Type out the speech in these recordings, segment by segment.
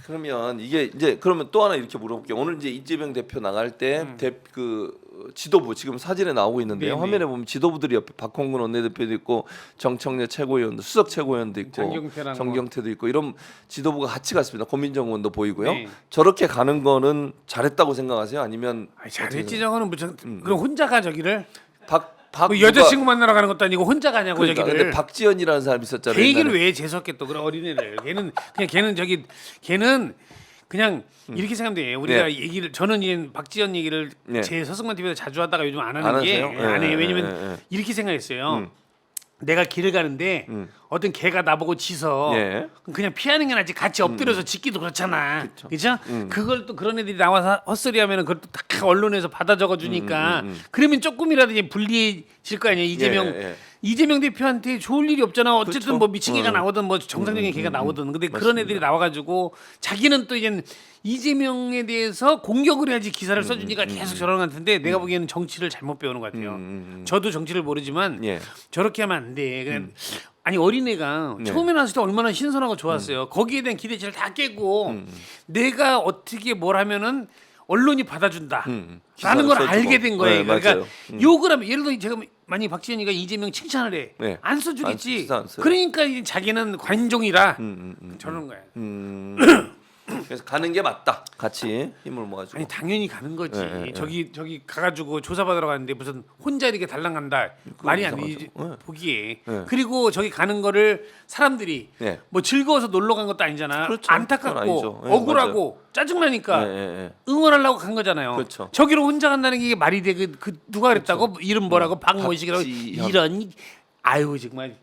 그러면 이게 이제 그러면 또 하나 이렇게 물어볼게요. 오늘 이제 이재명 대표 나갈 때 그 지도부 지금 사진에 나오고 있는데요. 네네. 화면에 보면 지도부들이 옆에 박홍근 원내대표도 있고 정청래 최고위원도 수석 최고위원도 있고 장경태랑 정경태도 있고 이런 지도부가 같이 갔습니다. 고민정 의원도 보이고요. 네. 저렇게 가는 거는 잘했다고 생각하세요? 아니면 아니, 잘했지 저거는 무슨 그럼 혼자 가 저기를 박 뭐 여자친구 만나러 가는 것도 아니고 혼자 가냐고 그러니까 저기를. 근데 박지원이라는 사람이 있었잖아요. 걔 얘기를 옛날에. 왜 재수없게 또 그런 어린애를 걔는 그냥 이렇게 생각하면 돼요. 우리가 네. 얘기를 저는 이 박지원 얘기를 네. 제 서승만 TV에서 자주 하다가 요즘 안 하는 안 게 하세요? 안 해요. 네, 왜냐면 네, 네. 이렇게 생각했어요. 내가 길을 가는데 어떤 개가 나보고 짖어. 예. 그냥 피하는 게 낫지 같이 엎드려서 짖기도 그렇잖아. 그렇죠? 그걸 또 그런 애들이 나와서 헛소리하면은 그걸 또 다 언론에서 받아 적어 주니까 그러면 조금이라도 이제 불리해질 거 아니에요. 이재명 예. 이재명 대표한테 좋을 일이 없잖아. 어쨌든 그렇죠. 뭐 미친 개가 나오든 뭐 정상적인 개가 나오든. 근데 그런 애들이 나와가지고 자기는 또 이제 이재명에 대해서 공격을 해야지 기사를 써주니까 계속 저러는 것 같은데 내가 보기에는 정치를 잘못 배우는 것 같아요. 저도 정치를 모르지만 예. 저렇게 하면 안 돼. 그냥 아니 어린애가 네. 처음에 나왔을 때 얼마나 신선하고 좋았어요. 거기에 대한 기대치를 다 깨고 내가 어떻게 뭘 하면은 언론이 받아준다. 라는 걸 써주고. 알게 된 거예요. 네, 그러니까 맞아요. 욕을 하면 예를 들어 제가 만약 박지원이가 이재명 칭찬을 해. 네. 안 써주겠지. 기사 안 써요. 그러니까 이제 자기는 관종이라 저러는 거야. 그래서 가는 게 맞다. 같이 힘을 모아주고. 아니 당연히 가는 거지. 네, 네, 저기 가가지고 조사받으러 가는데 무슨 혼자 이렇게 달랑간다 말이 안 되지 이상하죠. 네. 보기에. 네. 그리고 저기 가는 거를 사람들이 네. 뭐 즐거워서 놀러 간 것도 아니잖아. 그렇죠. 그건 아니죠. 안타깝고 네, 억울하고 짜증나니까 응원하려고 간 거잖아요. 그렇죠. 저기로 혼자 간다는 게 말이 돼? 그 누가 그랬다고? 이름 뭐라고? 박모식이라고 박지현. 이런 아유 정말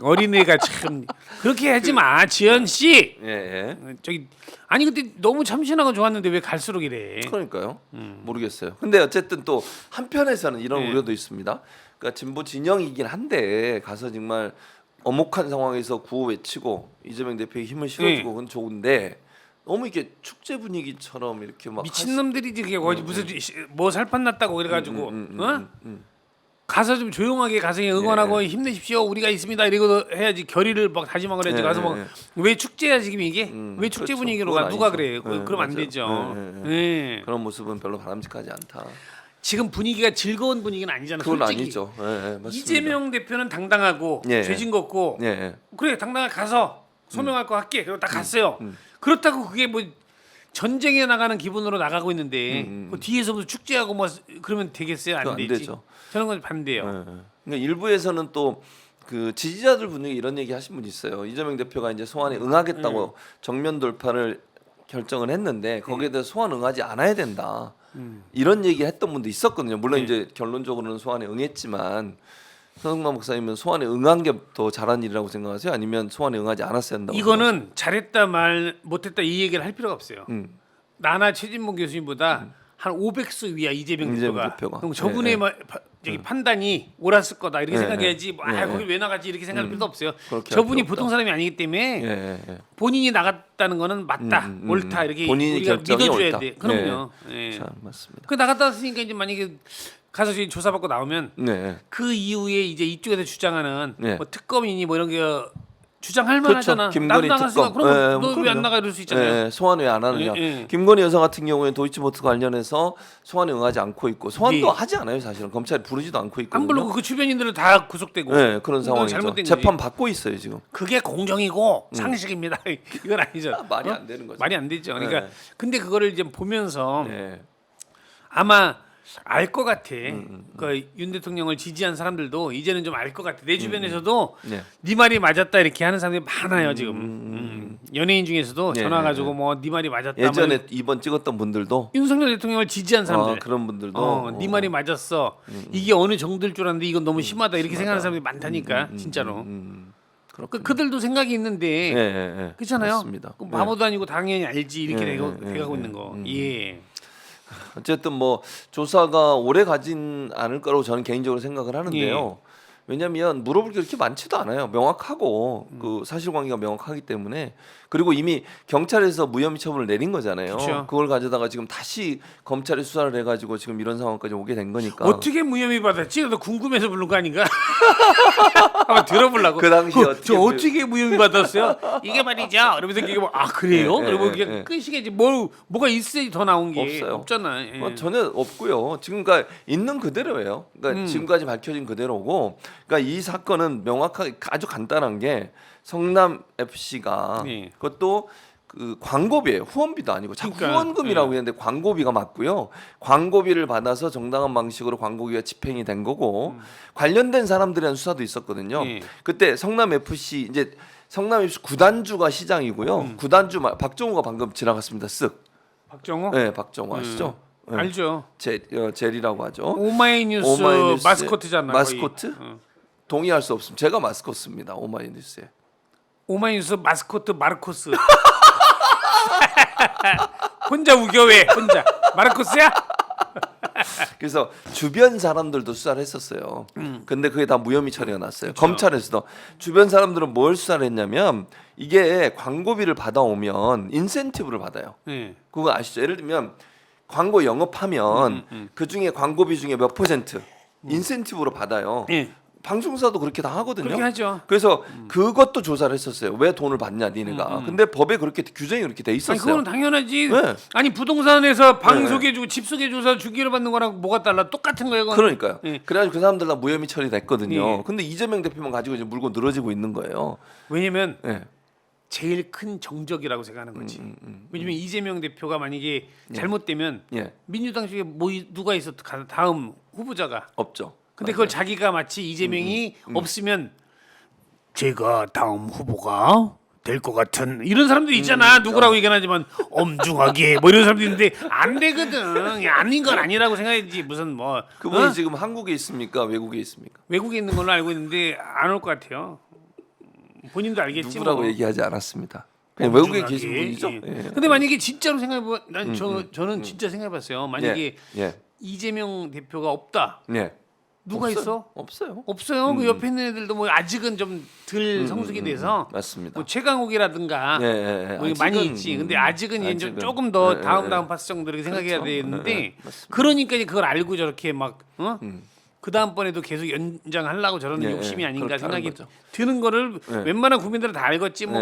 어린애가 참 그렇게 하지 마 지현 씨. 예. 저기 아니 근데 너무 참신하고 좋았는데 왜 갈수록 이래? 그러니까요. 모르겠어요. 근데 어쨌든 또 한편에서는 이런 네. 우려도 있습니다. 그러니까 진보 진영이긴 한데 가서 정말 엄혹한 상황에서 구호 외치고 이재명 대표에 힘을 실어주고 그건 좋은데 너무 이렇게 축제 분위기처럼 이렇게 막 미친놈들이지 그게 무슨 뭐 살판 났다고 그래가지고 가서 좀 조용하게 가서 응원하고 힘내십시오 우리가 있습니다 이러고 해야지 결의를 막 다짐하고 해야지 가서 뭐 왜 축제야 지금 이게 왜 축제 그렇죠. 분위기로 그건 가 누가 아니죠. 그래 그럼 안 맞아요. 되죠. 그런 모습은 별로 바람직하지 않다. 지금 분위기가 즐거운 분위기는 아니잖아. 그건 솔직히. 아니죠. 맞습니다. 이재명 대표는 당당하고 죄진 걷고 그래 당당하게 가서 소명할 거 할게 그리고 딱 갔어요. 그렇다고 그게 뭐 전쟁에 나가는 기분으로 나가고 있는데 그 뒤에서부터 축제하고 뭐 그러면 되겠어요? 안 그거 안 되지. 되죠. 저는 건 반대예요. 그러니까 일부에서는 또 그 지지자들 분위기 이런 얘기 하신 분 있어요. 이재명 대표가 이제 소환에 응하겠다고 정면 돌파를 결정을 했는데 거기에 대해서 소환 응하지 않아야 된다. 이런 얘기 했던 분도 있었거든요. 물론 이제 결론적으로는 소환에 응했지만 서승만 목사님은 소환에 응한 게 더 잘한 일이라고 생각하세요? 아니면 소환에 응하지 않았어야 한다고? 이거는 잘했다 말 못했다 이 얘기를 할 필요가 없어요. 나나 최진봉 교수님보다 한 500수 위야 이재명 대표가. 그럼 저분의 저기 판단이 옳았을 거다 이렇게 생각해야지. 뭐, 거기 왜 나가지 이렇게 생각할 필요도 없어요. 저분이 보통 사람이 아니기 때문에 본인이 나갔다는 거는 맞다, 옳다 이렇게 본인이 우리가 결정이 믿어줘야 옳다. 돼. 그럼요. 참 맞습니다. 그 나갔다 왔으니까 이제 만약에 가서 지금 조사받고 나오면 그 이후에 이제 이쪽에서 주장하는 뭐 특검이니 뭐 이런 게 주장할 만하잖아. 김건희 나도 나갔으니까 특검. 그럼 너 왜 안 나가 이럴 수 있잖아요. 소환 왜 안 하느냐. 김건희 여사 같은 경우에는 도이치모터 관련해서 소환에 응하지 않고 있고 소환도 하지 않아요. 사실은 검찰이 부르지도 않고 있거든요. 안 부르고 그 주변인들은 다 구속되고. 그런 그건 상황이죠. 잘못된 재판 거지. 받고 있어요 지금. 그게 공정이고 상식입니다. 이건 아니죠. 말이 안 되는 거죠. 말이 안 되죠. 그러니까 근데 그거를 이제 보면서 네. 아마 알 것 같아. 그 윤 대통령을 지지한 사람들도 이제는 좀 알 것 같아. 내 주변에서도 네 말이 맞았다 이렇게 하는 사람들이 많아요 지금. 연예인 중에서도 전화 가지고 뭐 네 말이 맞았다. 예전에 이번 찍었던 분들도 윤석열 대통령을 지지한 사람들. 그런 분들도 네 말이 맞았어. 이게 어느 정도일 줄 알았는데 이건 너무 심하다 이렇게 생각하는 사람들이 많다니까 진짜로. 그들도 생각이 있는데 그렇잖아요. 맞습니다. 그럼 바보도 아니고 당연히 알지 이렇게 돼가고 있는 거. 예. 어쨌든 뭐 조사가 오래 가진 않을 거라고 저는 개인적으로 생각을 하는데요. 왜냐하면 물어볼 게 그렇게 많지도 않아요. 명확하고 그 사실관계가 명확하기 때문에. 그리고 이미 경찰에서 무혐의 처분을 내린 거잖아요. 그쵸. 그걸 가져다가 지금 다시 검찰이 수사를 해가지고 지금 이런 상황까지 오게 된 거니까. 어떻게 무혐의 받았지? 너 궁금해서 부른 거 아닌가? 한번 들어보려고. 그 당시에 저 어떻게 무혐의 받았어요? 이게 말이죠. 그러면서 이게 뭐, 아 그래요? 네, 그리고 네, 그냥 네. 끝이겠지. 뭐가 있어야지 더 나온 게 없어요. 없잖아. 예. 전혀 없고요. 지금 그러니까 있는 그대로예요. 그러니까 지금까지 밝혀진 그대로고, 그러니까 이 사건은 명확하게 아주 간단한 게 성남 FC가 네. 그것도 그 광고비예요. 후원비도 아니고 자꾸 그러니까, 후원금이라고 했는데 광고비가 맞고요. 광고비를 받아서 정당한 방식으로 광고비가 집행이 된 거고 관련된 사람들에 대한 수사도 있었거든요. 네. 그때 성남 FC 이제 성남 FC 구단주가 시장이고요. 구단주 박정우가 방금 지나갔습니다. 쓱. 박정호? 네, 박정우 아시죠? 네. 알죠. 젤이라고 하죠. 오마이뉴스 오마이뉴스의 마스코트잖아. 거의. 마스코트? 동의할 수 없습니다. 제가 마스코트입니다. 오마이뉴스에. 오마이뉴스 마스코트 마르코스. 혼자 우겨왜 혼자 마르코스야? 그래서 주변 사람들도 수사를 했었어요. 근데 그게 다 무혐의 처리가 났어요. 검찰에서도 주변 사람들은 뭘 수사를 했냐면 이게 광고비를 받아오면 인센티브를 받아요. 네. 그거 아시죠? 예를 들면 광고 영업하면 그 중에 광고비 중에 몇 퍼센트 인센티브로 받아요. 네. 방송사도 그렇게 다 하거든요. 그렇게 하죠. 그래서 그것도 조사를 했었어요. 왜 돈을 받냐, 니네가. 근데 법에 그렇게 규정이 그렇게 돼 아니 있었어요. 그거는 당연하지. 네. 아니 부동산에서 방 네. 소개해주고 집 소개해줘서 주기를 받는 거랑 뭐가 달라? 똑같은 거예요. 그건. 그러니까요. 네. 그래가지고 그 사람들 다 무혐의 처리됐거든요. 네. 근데 이재명 대표만 가지고 이제 물고 늘어지고 있는 거예요. 왜냐면 네. 제일 큰 정적이라고 생각하는 거지. 왜냐면 이재명 대표가 만약에 잘못되면 예, 민주당 쪽에 뭐 누가 있어 다음 후보자가. 없죠. 근데 그걸 자기가 마치 이재명이 없으면 제가 다음 후보가 될 것 같은 이런 사람들이 있잖아. 누구라고 얘기하지만 엄중하게 뭐 이런 사람들이 있는데 안 되거든. 아닌 건 아니라고 생각해야지. 무슨 뭐 그분이 지금 한국에 있습니까? 외국에 있습니까? 외국에 있는 걸로 알고 있는데 안 올 것 같아요. 본인도 알겠지. 누구라고 뭐. 얘기하지 않았습니다. 그냥 외국에 엄중하게. 계신 분이죠. 예. 예. 근데 만약에 진짜로 생각해보면 저는 진짜 생각해봤어요. 만약에 예, 이재명 대표가 없다. 예. 누가 있어? 없어요. 없어요. 그 옆에 있는 애들도 뭐 아직은 좀 덜 성숙이 돼서 맞습니다. 뭐 최강욱이라든가 예, 예, 예. 뭐 많이 아직은, 있지. 근데 아직은 이제 아직은. 조금 더 예, 다음 예. 파스 정도 이렇게 생각해야 그렇죠. 되는데 예, 예. 맞습니다. 그러니까 이제 그걸 알고 저렇게 막 그 다음번에도 계속 연장하려고 저런 예, 예. 욕심이 아닌가 그렇게 하는 생각이 거죠. 드는 거를 예. 웬만한 국민들은 다 알겠지 뭐.